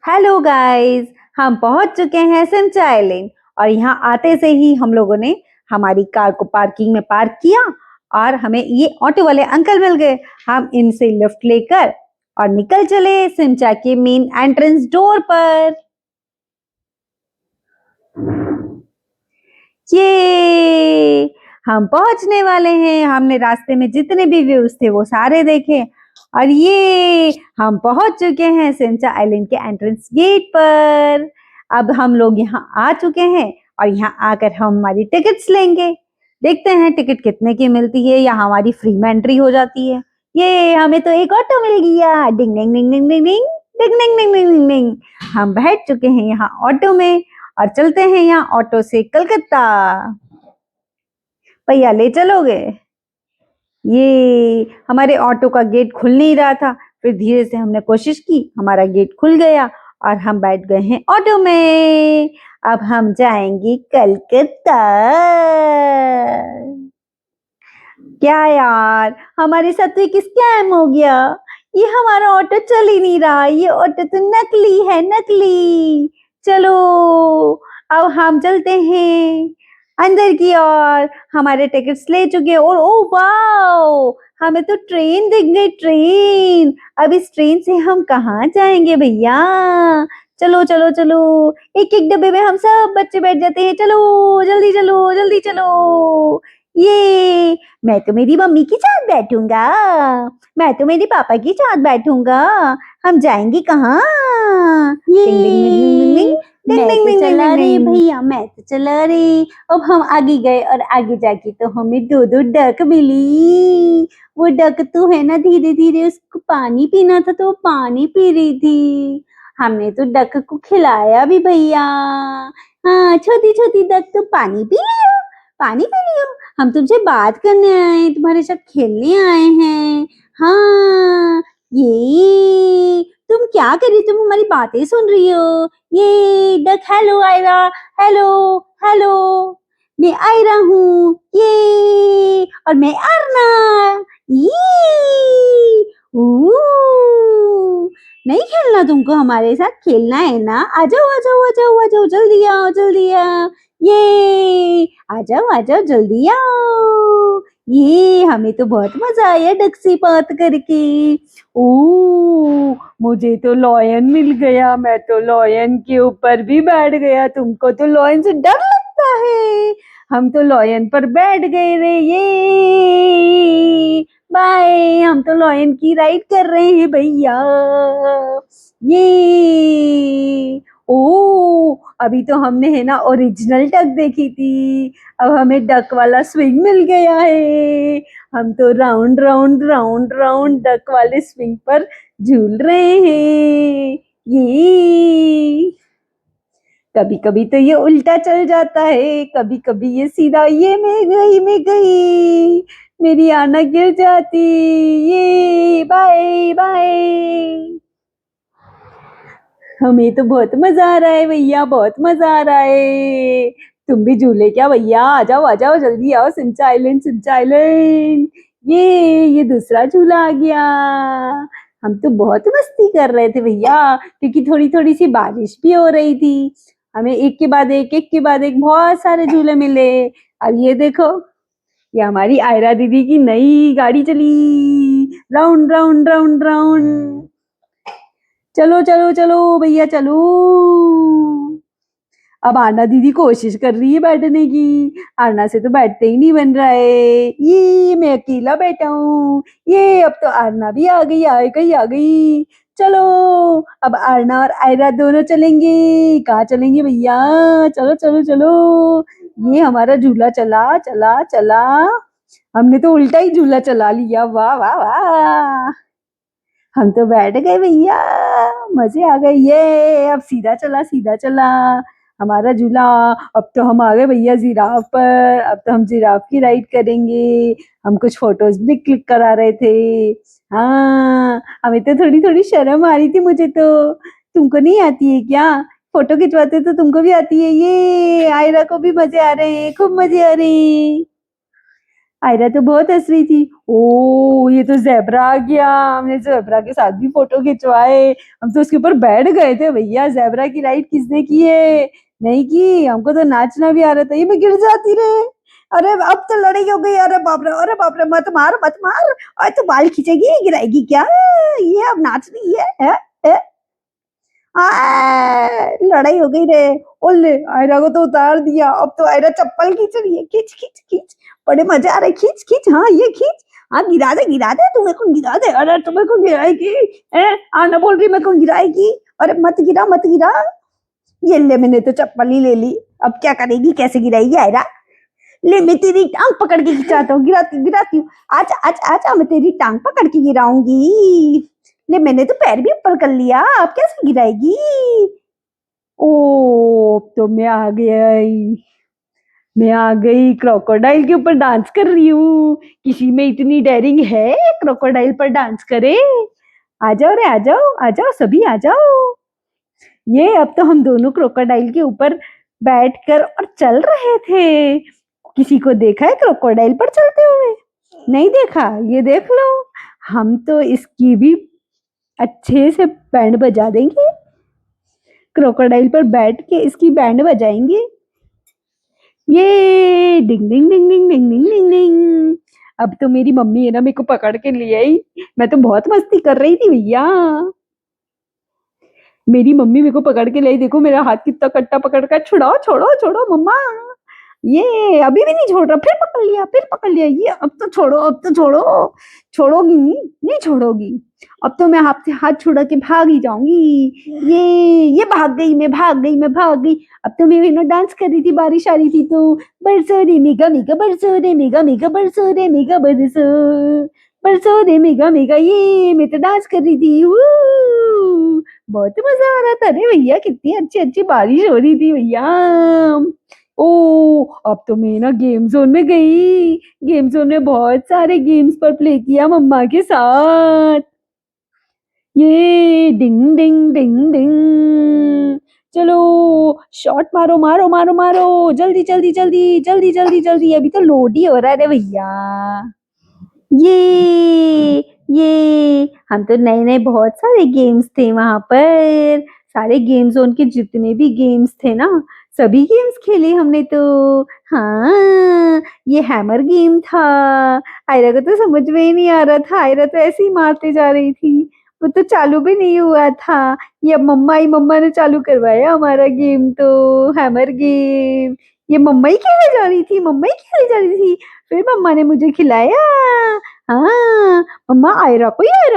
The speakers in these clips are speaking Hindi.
हेलो गाइस, हम पहुंच चुके हैं सिमचा आइलैंड। और यहाँ आते से ही हम लोगों ने हमारी कार को पार्किंग में पार्क किया और हमें ये ऑटो वाले अंकल मिल गए। हम इनसे लिफ्ट लेकर और निकल चले सिमचा के मेन एंट्रेंस डोर पर। ये हम पहुंचने वाले हैं। हमने रास्ते में जितने भी व्यूज थे वो सारे देखे और ये हम पहुंच चुके हैं सिमचा आइलैंड के एंट्रेंस गेट पर। अब हम लोग यहाँ आ चुके हैं और यहाँ आकर हम हमारी टिकट्स लेंगे। देखते हैं टिकट कितने की मिलती है या हमारी फ्री में एंट्री हो जाती है। ये हमें तो एक ऑटो मिल गया। डिंग डिंग डिंग डिंग डिंग डिंग डिंग डिंग डिंग डिंग डिंग डिंग। हम बैठ चुके हैं यहाँ ऑटो में और चलते हैं यहाँ ऑटो से कलकत्ता। भैया ले चलोगे? ये हमारे ऑटो का गेट खुल नहीं रहा था, फिर धीरे से हमने कोशिश की, हमारा गेट खुल गया और हम बैठ गए हैं ऑटो में। अब हम जाएंगे कलकत्ता। क्या यार, हमारे साथ तो एक स्कैम हो गया। ये हमारा ऑटो चल ही नहीं रहा। ये ऑटो तो नकली है, नकली। चलो अब हम चलते हैं अंदर की ओर। हमारे टिकट्स ले चुके और ओ वाओ, हमें तो ट्रेन दिख गई, ट्रेन। अब इस ट्रेन से हम कहाँ जाएंगे भैया? चलो चलो चलो, एक एक डब्बे में हम सब बच्चे बैठ जाते हैं। चलो जल्दी चलो, जल्दी चलो। ये मैं तो मेरी मम्मी के साथ बैठूंगा, मैं तो मेरे पापा के साथ बैठूंगा। हम जाएंगे कहाँ? ये मैं तो चला रही भैया, मैं तो चला रही। अब हम आगे गए और आगे जाके तो हमें दो दो डक मिली। वो डक तो है ना, धीरे धीरे उसको पानी पीना था तो वो पानी पी रही थी। हमने तो डक को खिलाया भी भैया। हाँ, छोटी छोटी डक तो पानी पी लियो, पानी पी लियो। हम तुमसे बात करने आए, तुम्हारे साथ खेलने आए हैं। हाँ, ये तुम क्या कर रही, तुम हमारी बातें सुन रही हो? ये duck, hello Ayra, hello hello. मैं आयरा हूँ, ये, और मैं अरना। ये नहीं खेलना तुमको, हमारे साथ खेलना है ना? आ जाओ आ जाओ आ जाओ आ जाओ, जल्दी आओ जल्दी आओ। ये आ जाओ जल्दी आओ। ये हमें तो बहुत मजा आया डक से बात करके। ओ, मुझे तो लॉयन मिल गया, मैं तो लॉयन के ऊपर भी बैठ गया। तुमको तो लॉयन से डर लगता है, हम तो लॉयन पर बैठ गए रे। ये बाय, हम तो लॉयन की राइड कर रहे हैं भैया। ये ओ, अभी तो हमने है ना ओरिजिनल डक देखी थी, अब हमें डक वाला स्विंग मिल गया है। हम तो round round round round duck वाले स्विंग पर झूल रहे हैं। ये कभी कभी तो ये उल्टा चल जाता है, कभी कभी ये सीधा। ये मैं गई, मेरी आना गिर जाती। ये बाय बाय। हमें तो बहुत मजा आ रहा है भैया, बहुत मजा आ रहा है। तुम भी झूले क्या भैया? आ जाओ जल्दी आओ, सिमचा आइलैंड, सिमचा आइलैंड। ये दूसरा झूला आ गया। हम तो बहुत मस्ती कर रहे थे भैया, क्योंकि थोड़ी थोड़ी सी बारिश भी हो रही थी। हमें एक के बाद एक के बाद एक बहुत सारे झूले मिले। अब ये देखो, ये हमारी आयरा दीदी की नई गाड़ी चली, राउंड राउंड राउंड राउंड। चलो चलो चलो भैया चलो। अब आरना दीदी कोशिश कर रही है बैठने की, आरना से तो बैठते ही नहीं बन रहा है। ये मैं अकेला बैठा हूँ। ये अब तो आरना भी आ गई, आ गई आ गई। चलो, अब आरना और आयरा दोनों चलेंगे। कहाँ चलेंगे भैया? चलो चलो चलो। ये हमारा झूला चला चला चला, हमने तो उल्टा ही झूला चला लिया। वाह वाह वाह, हम तो बैठ गए भैया, मजे आ गए। ये अब सीधा चला, सीधा चला हमारा झूला। अब तो हम आ गए भैया जिराफ पर, अब तो हम जिराफ की राइड करेंगे। हम कुछ फोटोज भी क्लिक करा रहे थे। हाँ, हमें तो थोड़ी थोड़ी शर्म आ रही थी मुझे तो। तुमको नहीं आती है क्या? फोटो खिंचवाते तो तुमको भी आती है। ये आयरा को भी मजे आ रहे हैं, खूब मजे आ रहे हैं। आयरा तो बहुत हंस रही थी। ओ ये तो ज़ेब्रा आ गया, हमने ज़ेब्रा के साथ भी फोटो खिंचवाए। हम तो उसके ऊपर बैठ गए थे भैया। ज़ेब्रा की राइड किसने की है? नहीं की, हमको तो नाचना भी आ रहा था। ये मैं गिर जाती रे। अरे अब तो लड़ाई हो गई। अरे बाप रे, अरे बाप रे, मत मार मत मार। अरे तो बाल खींचेगी, गिराएगी क्या? ये अब नाच रही है? लड़ाई हो गई रे। ओले, आयरा को तो उतार दिया। अब तो आयरा चप्पल खींच रही है। खींच खींच खींच, बड़े मजे आ रहे। खींच खींच, हाँ ये खींच। हाँ गिरा दे तू मेरे को, गिरा दे। अरे तू मेरे को गिराएगी। आना बोल रही मेरे को गिराएगी। अरे मत गिरा मत गिरा। ये ले, मैंने तो चप्पल ही ले ली। अब क्या करेगी, कैसे गिराएगी आयरा? ले, मैं तेरी टांग पकड़ के खिंचाता हूँ, गिराती गिराती हूँ। आजा आजा आजा, मैं तेरी टांग पकड़ के गिराऊंगी। ले, मैंने तो पैर भी ऊपर कर लिया। अब कैसे गिराएगी? ओ तो मैं आ गई क्रोकोडाइल के ऊपर डांस कर रही हूँ। किसी में इतनी डेयरिंग है क्रोकोडाइल पर डांस करे? आ जाओ रे, आ जाओ सभी आ जाओ। ये अब तो हम दोनों क्रोकोडाइल के ऊपर बैठकर और चल रहे थे। किसी को देखा है क्रोकोडाइल पर चलते हुए? नहीं देखा? ये देख लो, हम तो इसकी भी अच्छे से बैंड बजा देंगे। क्रोकोडाइल पर बैठ के इसकी बैंड बजाएंगे। ये डिंग डिंग डिंग डिंग डिंग डिंग डिंग डिंग। अब तो मेरी मम्मी है ना, मेरे को पकड़ के ले आई। मैं तो बहुत मस्ती कर रही थी भैया। मेरी मम्मी मेरे को पकड़ के ले आई। देखो मेरा हाथ कितना कट्टा पकड़ कर, छुड़ाओ छोड़ो छोड़ो मम्मा। ये अभी भी नहीं छोड़ रहा, फिर पकड़ लिया। ये अब तो छोड़ो, अब तो छोड़ो। छोड़ोगी नहीं छोड़ोगी? अब तो मैं आपसे हाथ छुड़ा के भाग ही जाऊंगी। ये भाग गई, मैं भाग गई। अब तो मैं ना डांस कर रही थी, बारिश आ रही थी तो। बरसो रे मेगा मेगा बरसो रे मेगा मेगा बरसो रे मेगा बरसो। बरसो रे मेगा मेगा, ये मैं तो डांस कर रही थी। बहुत मजा आ रहा था। अरे भैया कितनी अच्छी अच्छी बारिश हो रही थी भैया। ओ अब तो मैं ना गेम जोन में गई। गेम जोन में बहुत सारे गेम्स पर प्ले किया मम्मा के साथ। ये डिंग डिंग डिंग डिंग। चलो शॉट मारो मारो मारो मारो, जल्दी जल्दी जल्दी जल्दी जल्दी जल्दी। अभी तो लोड ही हो रहा है रे भैया। ये हम तो नए नए बहुत सारे गेम्स थे वहां पर। सारे गेम जोन के जितने भी गेम्स थे ना, सभी गेम्स खेले हमने तो। हाँ, ये हैमर गेम था। आयरा को तो समझ में ही नहीं आ रहा था। आयरा तो ऐसे ही मारते जा रही थी। वो तो चालू भी नहीं हुआ था। ये अब मम्मा ने चालू करवाया हमारा गेम तो, हैमर गेम। ये मम्मा ही खेले जा रही थी। फिर मम्मा ने मुझे खिलाया। हाँ, मम्मा आयरा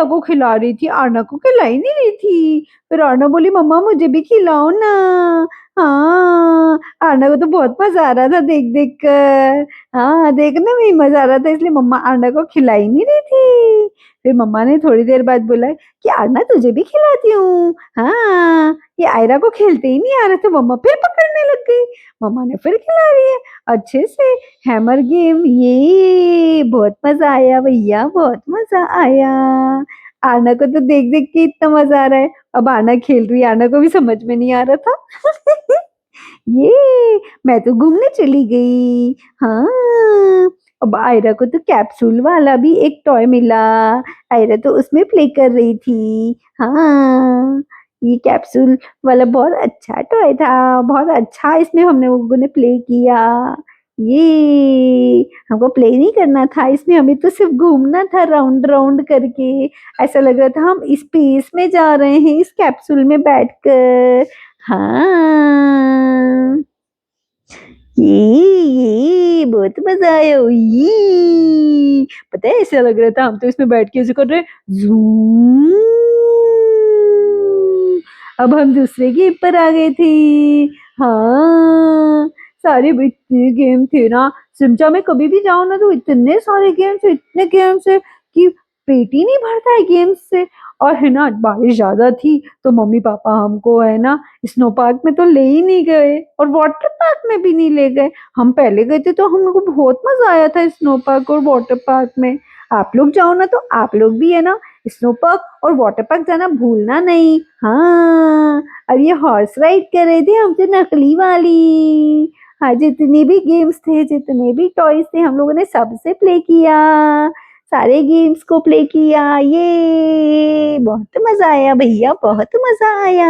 को खिला रही थी, आरना को खिलाई नहीं रही थी। फिर आरना बोली मम्मा मुझे भी खिलाओ ना। हाँ, आरना को तो बहुत मजा आ रहा था देख देख कर। हाँ, देखने में ही मजा आ रहा था, इसलिए मम्मा आरना को खिलाई नहीं रही थी। फिर मम्मा ने थोड़ी देर बाद बोला कि आरना तुझे भी खिलाती हूँ। हाँ, ये आयरा को खेलते ही नहीं आ रहा था, मम्मा फिर पकड़ने लग गई। मम्मा ने फिर खिला रही है अच्छे से। हैमर गेम, ये बहुत मजा आया भैया, बहुत मजा आया। आना को तो देख देख के इतना मजा आ रहा है। अब आना खेल रही है, आना को भी समझ में नहीं आ रहा था। ये मैं तो घूमने चली गई। हाँ, अब आयरा को तो कैप्सूल वाला भी एक टॉय मिला। आयरा तो उसमें प्ले कर रही थी। हाँ, ये कैप्सूल वाला बहुत अच्छा टॉय था, बहुत अच्छा इसमें हमने लोगों ने प्ले किया। ये हमको प्ले नहीं करना था इसमें, हमें तो सिर्फ घूमना था राउंड राउंड करके। ऐसा लग रहा था हम स्पेस में जा रहे हैं इस कैप्सूल में बैठकर। हाँ, ये बहुत मजा आया। ये पता है ऐसा लग रहा था हम तो इसमें बैठ के ऐसे कर रहे जूम। अब हम दूसरे गेम पर आ गए थे। हाँ, सारे इतने गेम थे ना। सिमचा में कभी भी जाओ ना तो इतने सारे गेम्स, इतने गेम्स है कि पेट ही नहीं भरता है गेम्स से। और है ना, बारिश ज्यादा थी तो मम्मी पापा हमको है ना स्नो पार्क में तो ले ही नहीं गए, और वाटर पार्क में भी नहीं ले गए। हम पहले गए थे तो हम लोग को बहुत मजा आया था स्नो पार्क और वाटर पार्क में। आप लोग जाओ ना तो आप लोग भी है ना स्नो पार्क और वाटर पार्क जाना भूलना नहीं। हाँ, और ये हॉर्स राइड कर रहे थे हम तो, नकली वाली। हाँ, जितने भी गेम्स थे, जितने भी टॉयज थे, हम लोगों ने सबसे प्ले किया, सारे गेम्स को प्ले किया। ये बहुत मजा आया भैया, बहुत मजा आया।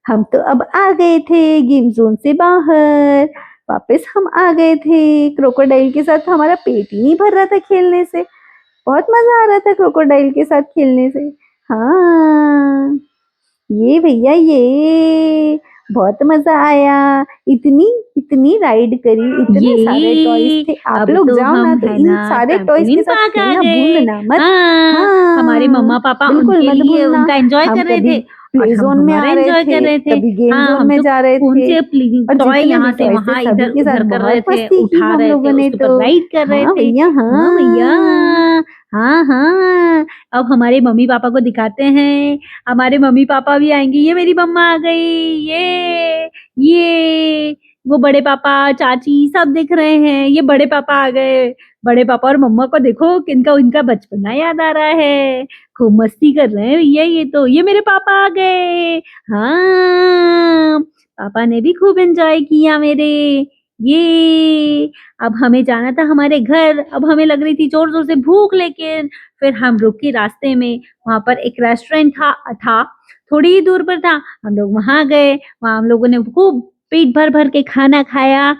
हम तो अब आ गए थे गेम जोन से बाहर, वापस हम आ गए थे। क्रोकोडाइल के साथ हमारा पेट ही नहीं भर रहा था खेलने से, बहुत मजा आ रहा था क्रोकोडाइल के साथ खेलने से। हाँ, ये भैया ये बहुत मजा आया। इतनी इतनी राइड करी, इतने सारे टॉयज थे। आप अब लोग तो जाओ ना हम तो है इन ना सारे टॉयज ट्रैम्पोलिन के साथ पार्क आ खेलना गए। भूलना मत। हाँ, हमारे मम्मा हाँ, पापा बिल्कुल उनके मत लिए भूलना। उनका एंजॉय हम कर रहे कभी थे और प्ले हम जोन में हमारा आ रहे एंजॉय कर थे, रहे थे। कभी गेम हाँ, जोन हम में तो जा रहे कौन थे, से और टॉय जितने भी यहाँ से टॉयज थे वहां सभी इधर के साथ उधर कर रहे बहुत थे, मस्ती की उठा हम रहे थे, लोगों ने उसके तो। ऊपर राइड कर रहे हाँ थे। भैया हाँ भैया, हाँ। हाँ हाँ। अब हमारे मम्मी पापा को दिखाते हैं, हमारे मम्मी पापा भी आएंगे। ये मेरी मम्मा आ गई, ये वो बड़े पापा चाची सब दिख रहे हैं। ये बड़े पापा आ गए। बड़े पापा और मम्मा को देखो, किनका उनका बचपना याद आ रहा है। खूब मस्ती कर रहे हैं भैया। ये मेरे पापा आ गए। हाँ, पापा ने भी खूब एंजॉय किया मेरे। ये अब हमें जाना था हमारे घर। अब हमें लग रही थी जोर जोर से भूख, लेकिन फिर हम रुके रास्ते में। वहां पर एक रेस्टोरेंट था, थोड़ी ही दूर पर था। हम लोग वहां गए, वहां हम लोगों ने खूब पेट भर भर के खाना खाया,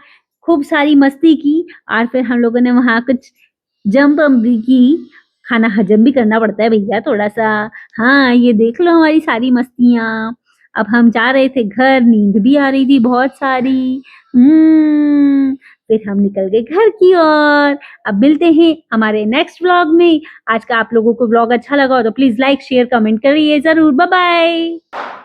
खूब सारी मस्ती की, और फिर हम लोगों ने वहां कुछ जंप भी की। खाना हजम भी करना पड़ता है भैया थोड़ा सा। हाँ, ये देख लो हमारी सारी मस्तियां। अब हम जा रहे थे घर, नींद भी आ रही थी बहुत सारी। फिर हम निकल गए घर की ओर। अब मिलते हैं हमारे नेक्स्ट व्लॉग में। आज का आप लोगों को व्लॉग अच्छा लगा हो तो प्लीज लाइक शेयर कमेंट करिए जरूर। Bye bye.